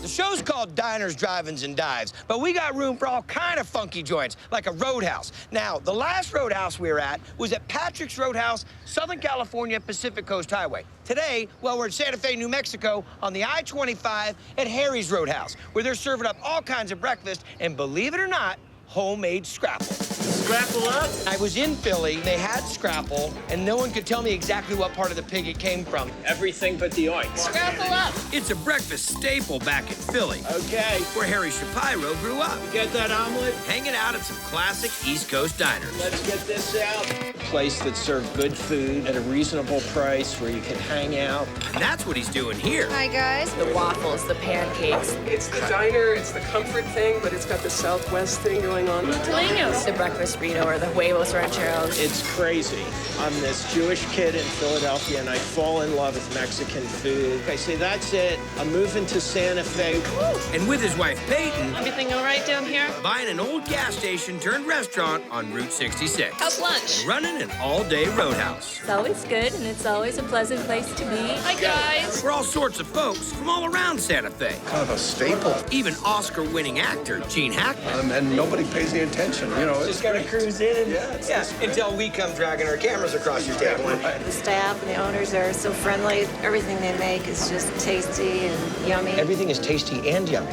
show's called Diners, Drive-Ins, and Dives, but we got room for all kind of funky joints, like a Roadhouse. Now, the last Roadhouse we were at was at Patrick's Roadhouse, Southern California, Pacific Coast Highway. Today, well, we're in Santa Fe, New Mexico, on the I-25 at Harry's Roadhouse, where they're serving up all kinds of breakfast, and believe it or not, homemade scrapple. Scrapple up? I was in Philly, they had scrapple, and no one could tell me exactly what part of the pig it came from. Everything but the oink. Scrapple up! It's a breakfast staple back in Philly. Okay. Where Harry Shapiro grew up. You get that omelet? Hanging out at some classic East Coast diners. Let's get this out. A place that served good food at a reasonable price where you can hang out. And that's what he's doing here. Hi, guys. The waffles, the pancakes. It's the diner, it's the comfort thing, but it's got the Southwest thing going on. The breakfast burrito or the huevos rancheros. It's crazy. I'm this Jewish kid in Philadelphia, and I fall in love with Mexican food. I say, that's it. I'm moving to Santa Fe. Woo! And with his wife, Peyton, Everything all right down here? buying an old gas station turned restaurant on Route 66. How's lunch? Running an all-day Roadhouse. It's always good, and it's always a pleasant place to be. Hi, guys. For all sorts of folks from all around Santa Fe. Kind of a staple. Even Oscar-winning actor Gene Hackman. And nobody pays any attention, you know. Just gotta cruise in and Yeah, until we come dragging our cameras across your table. The staff and the owners are so friendly. Everything they make is just tasty and yummy. Everything is tasty and yummy.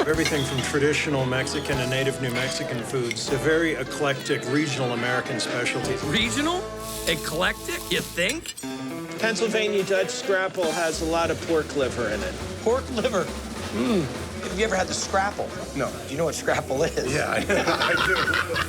Everything from traditional Mexican and native New Mexican foods to very eclectic regional American specialties. Regional? Eclectic, you think? Pennsylvania Dutch Scrapple has a lot of pork liver in it. Pork liver. Have you ever had the scrapple? No. Do you know what scrapple is? Yeah, I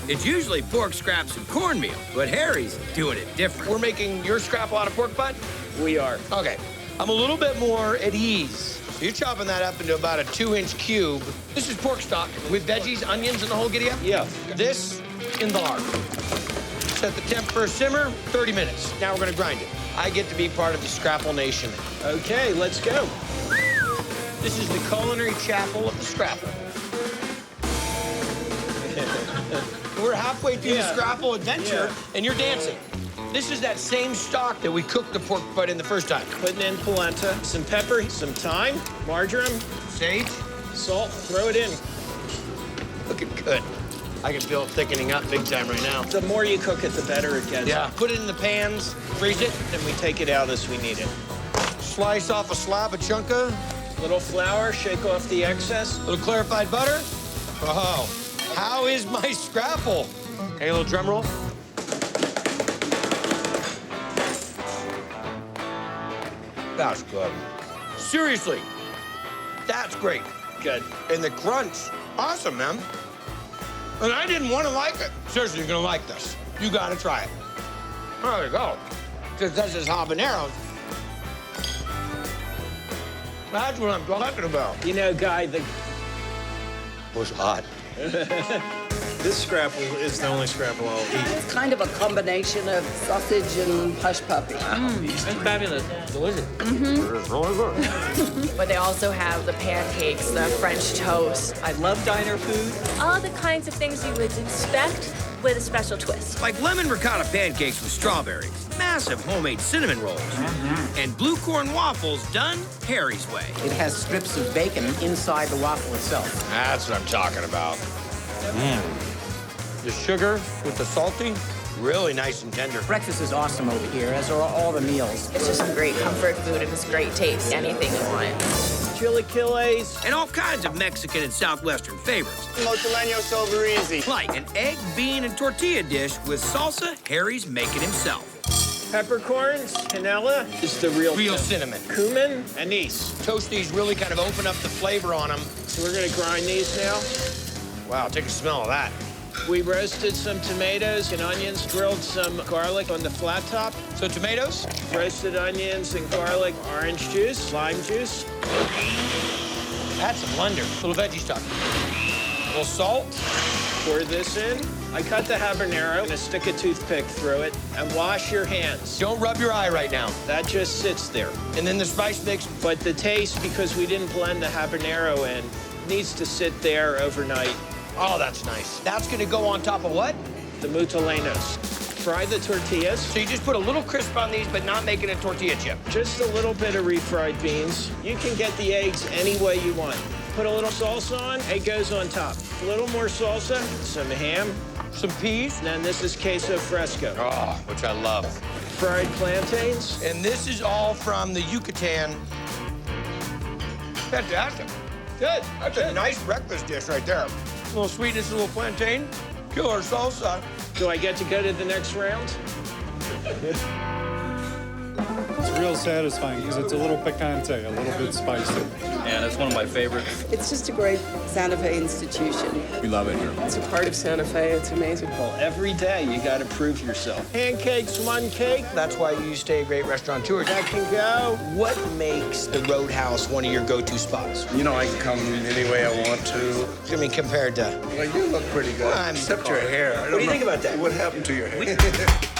do. It's usually pork scraps and cornmeal, but Harry's doing it different. We're making your scrapple out of pork butt? We are. Okay. I'm a little bit more at ease. So you're chopping that up into about a 2-inch cube. This is pork stock with veggies, onions, and the whole giddy up? Yeah. This in the lard. Set the temp for a simmer, 30 minutes. Now we're gonna grind it. I get to be part of the Scrapple Nation. Okay, let's go. This is the culinary chapel of the Scrapple. We're halfway through the Scrapple adventure, and you're dancing. This is that same stock that we cooked the pork butt in the first time. Putting in polenta, some pepper, some thyme, marjoram, Sage, salt, throw it in. looking good. I can feel it thickening up big time right now. The more you cook it, the better it gets. Yeah, put it in the pans, freeze it. Then we take it out as we need it. Slice off a slab of chunka, Little flour, shake off the excess. little clarified butter. Oh, how is my Scrapple? Okay, a little drum roll. That's good. Seriously, that's great. Good. And the crunch, awesome, man. And I didn't want to like it. Seriously, you're gonna like this. You gotta try it. There you go. Because this is habanero. That's what I'm talking about. You know, Guy, the Was hot. This scrapple is the only scrapple I'll eat. It's kind of a combination of sausage and hush puppy. It's fabulous. Delicious. But they also have the pancakes, the French toast. I love diner food. All the kinds of things you would expect with a special twist. Like lemon ricotta pancakes with strawberries, massive homemade cinnamon rolls, and blue corn waffles done Harry's way. It has strips of bacon inside the waffle itself. That's what I'm talking about. The sugar with the salty, really nice and tender. Breakfast is awesome over here, as are all the meals. It's just some great comfort food and it's great taste. Anything you want. chilaquiles. And all kinds of Mexican and Southwestern favorites. Mochileno Solvarese. Like an egg, bean, and tortilla dish with salsa Harry's making himself. Peppercorns, canela is the real Real thing. cinnamon. Cumin, anise. Toast these really kind of open up the flavor on them. So we're gonna grind these now. Wow, take a smell of that. We roasted some tomatoes and onions, grilled some garlic on the flat top, So tomatoes, roasted onions and garlic, orange juice, lime juice. add some blender, little veggie stock. A little salt. Pour this in. I cut the habanero and stick a toothpick through it and wash your hands. Don't rub your eye right now. That just sits there. And then the spice mix. But the taste, because we didn't blend the habanero in, needs to sit there overnight. Oh, that's nice. That's gonna go on top of what? The mootalenos. fry the tortillas. So you just put a little crisp on these, but not making a tortilla chip. Just a little bit of refried beans. You can get the eggs any way you want. Put a little salsa on, egg goes on top. A little more salsa, some ham, some peas. and then this is queso fresco. Oh, which I love. Fried plantains. And this is all from the Yucatan. Fantastic. Good. That's a nice breakfast dish right there. A little sweetness, a little plantain, killer salsa. Do I get to go to the next round? It's real satisfying because it's a little picante, a little bit spicy. And it's one of my favorites. It's just a great Santa Fe institution. We love it here. It's a part of Santa Fe. It's amazing. Well, every day you got to prove yourself. Pancakes, one cake. That's why you stay a great restaurateur. That can go. What makes the Roadhouse one of your go-to spots? You know, I can come any way I want to. I mean, compared to... Well, you look pretty good. I'm Except your hair. What do you think about that? What happened to your hair?